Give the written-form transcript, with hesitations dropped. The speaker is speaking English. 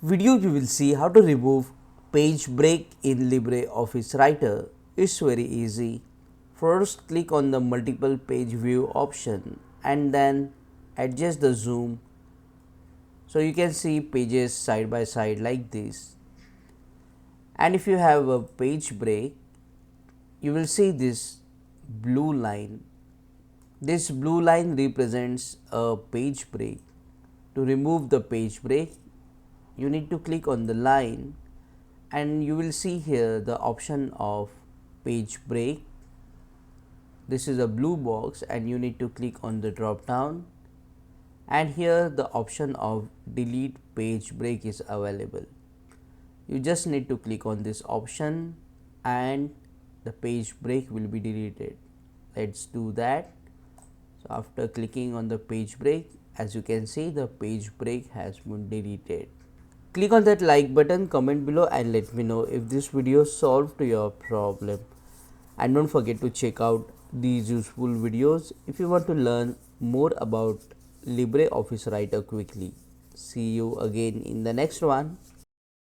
video you will see how to remove page break in LibreOffice Writer. It's very easy. First click on the multiple page view option and then adjust the zoom so you can see pages side by side like this. And if you have a page break, you will see this blue line. This blue line represents a page break. To remove the page break, you need to click on the line and you will see here the option of page break. This is a blue box and you need to click on the drop down, and here the option of delete page break is available. You just need to click on this option and the page break will be deleted. Let's do that. So after clicking on the page break, as you can see, the page break has been deleted. Click on that like button, comment below and let me know if this video solved your problem. And don't forget to check out these useful videos if you want to learn more about LibreOffice Writer quickly. See you again in the next one.